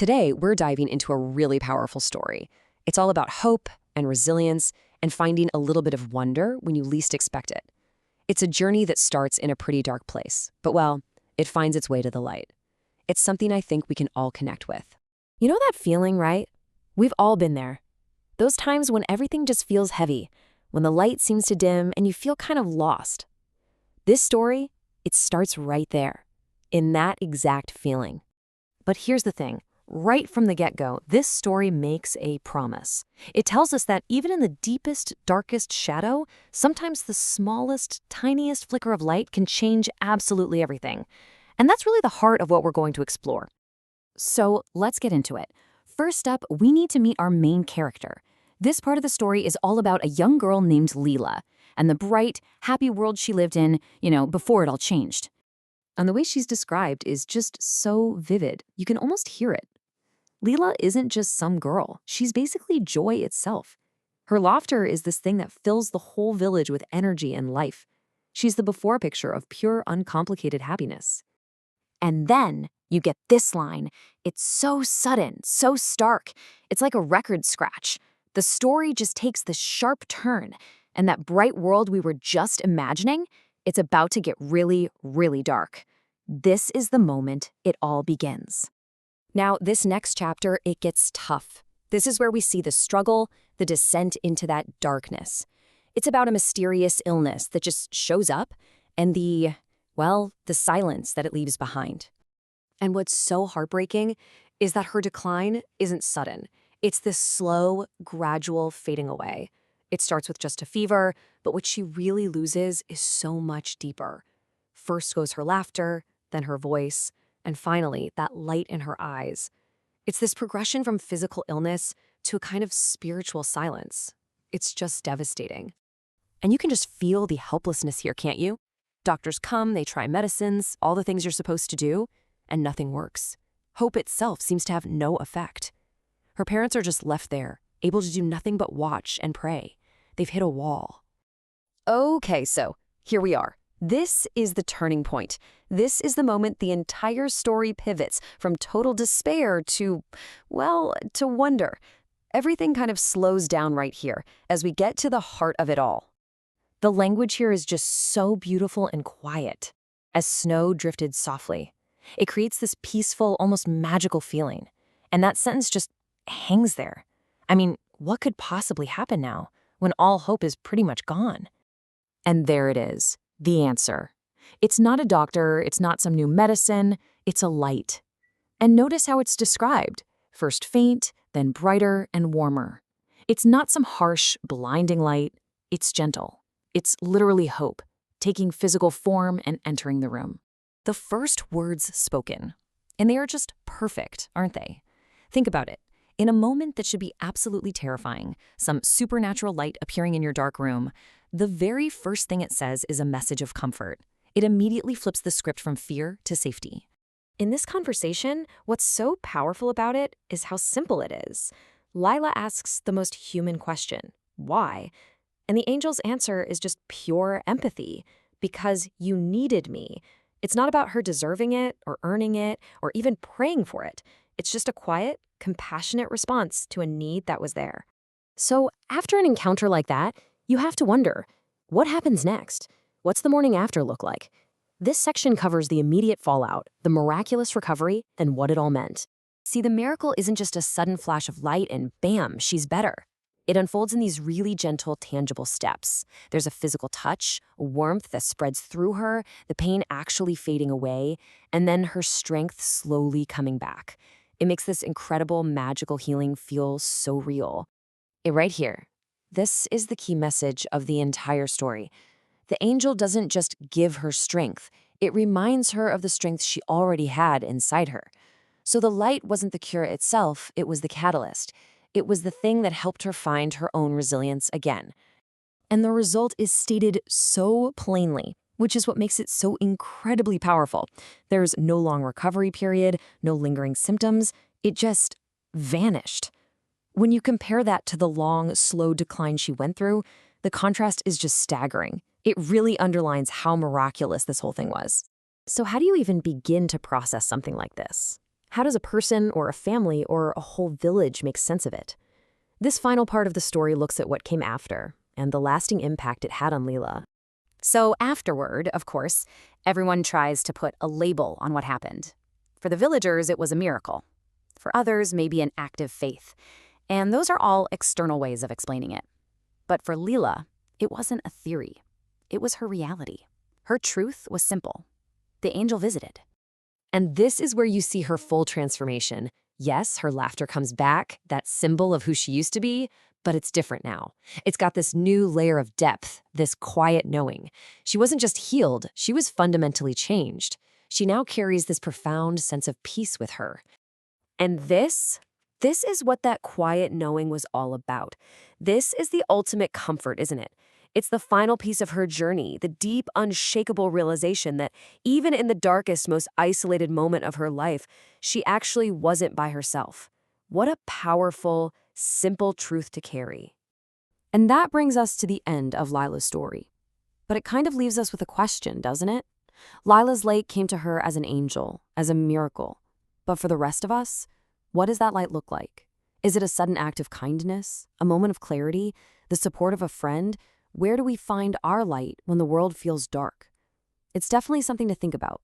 Today, we're diving into a really powerful story. It's all about hope and resilience and finding a little bit of wonder when you least expect it. It's a journey that starts in a pretty dark place, but well, it finds its way to the light. It's something I think we can all connect with. You know that feeling, right? We've all been there. Those times when everything just feels heavy, when the light seems to dim and you feel kind of lost. This story, it starts right there, in that exact feeling. But here's the thing. Right from the get-go, this story makes a promise. It tells us that even in the deepest, darkest shadow, sometimes the smallest, tiniest flicker of light can change absolutely everything. And that's really the heart of what we're going to explore. So let's get into it. First up, we need to meet our main character. This part of the story is all about a young girl named Lila and the bright, happy world she lived in, before it all changed. And the way she's described is just so vivid. You can almost hear it. Lila isn't just some girl. She's basically joy itself. Her laughter is this thing that fills the whole village with energy and life. She's the before picture of pure, uncomplicated happiness. And then you get this line. It's so sudden, so stark. It's like a record scratch. The story just takes this sharp turn, and that bright world we were just imagining, it's about to get really, really dark. This is the moment it all begins. Now, this next chapter, it gets tough. This is where we see the struggle, the descent into that darkness. It's about a mysterious illness that just shows up and the silence that it leaves behind. And what's so heartbreaking is that her decline isn't sudden. It's this slow, gradual fading away. It starts with just a fever, but what she really loses is so much deeper. First goes her laughter, then her voice, and finally, that light in her eyes. It's this progression from physical illness to a kind of spiritual silence. It's just devastating. And you can just feel the helplessness here, can't you? Doctors come, they try medicines, all the things you're supposed to do, and nothing works. Hope itself seems to have no effect. Her parents are just left there, able to do nothing but watch and pray. They've hit a wall. Okay, so here we are. This is the turning point. This is the moment the entire story pivots from total despair to wonder. Everything kind of slows down right here as we get to the heart of it all. The language here is just so beautiful and quiet. As snow drifted softly, it creates this peaceful, almost magical feeling. And that sentence just hangs there. I mean, what could possibly happen now when all hope is pretty much gone? And there it is. The answer. It's not a doctor, it's not some new medicine, it's a light. And notice how it's described. First faint, then brighter and warmer. It's not some harsh, blinding light, it's gentle. It's literally hope, taking physical form and entering the room. The first words spoken. And they are just perfect, aren't they? Think about it. In a moment that should be absolutely terrifying, some supernatural light appearing in your dark room, the very first thing it says is a message of comfort. It immediately flips the script from fear to safety. In this conversation, what's so powerful about it is how simple it is. Lila asks the most human question, why? And the angel's answer is just pure empathy, because you needed me. It's not about her deserving it or earning it or even praying for it. It's just a quiet, compassionate response to a need that was there. So after an encounter like that, you have to wonder, what happens next? What's the morning after look like? This section covers the immediate fallout, the miraculous recovery, and what it all meant. See, the miracle isn't just a sudden flash of light and bam, she's better. It unfolds in these really gentle, tangible steps. There's a physical touch, a warmth that spreads through her, the pain actually fading away, and then her strength slowly coming back. It makes this incredible, magical healing feel so real. Right here. This is the key message of the entire story. The angel doesn't just give her strength. It reminds her of the strength she already had inside her. So the light wasn't the cure itself, it was the catalyst. It was the thing that helped her find her own resilience again. And the result is stated so plainly, which is what makes it so incredibly powerful. There's no long recovery period, no lingering symptoms. It just vanished. When you compare that to the long, slow decline she went through, the contrast is just staggering. It really underlines how miraculous this whole thing was. So how do you even begin to process something like this? How does a person or a family or a whole village make sense of it? This final part of the story looks at what came after and the lasting impact it had on Lila. So afterward, of course, everyone tries to put a label on what happened. For the villagers, it was a miracle. For others, maybe an act of faith. And those are all external ways of explaining it. But for Lila, it wasn't a theory. It was her reality. Her truth was simple. The angel visited. And this is where you see her full transformation. Yes, her laughter comes back, that symbol of who she used to be, but it's different now. It's got this new layer of depth, this quiet knowing. She wasn't just healed, she was fundamentally changed. She now carries this profound sense of peace with her. And this is what that quiet knowing was all about. This is the ultimate comfort, isn't it? It's the final piece of her journey, the deep, unshakable realization that even in the darkest, most isolated moment of her life, she actually wasn't by herself. What a powerful, simple truth to carry. And that brings us to the end of Lila's story. But it kind of leaves us with a question, doesn't it? Lila's light came to her as an angel, as a miracle. But for the rest of us, what does that light look like? Is it a sudden act of kindness, a moment of clarity, the support of a friend? Where do we find our light when the world feels dark? It's definitely something to think about.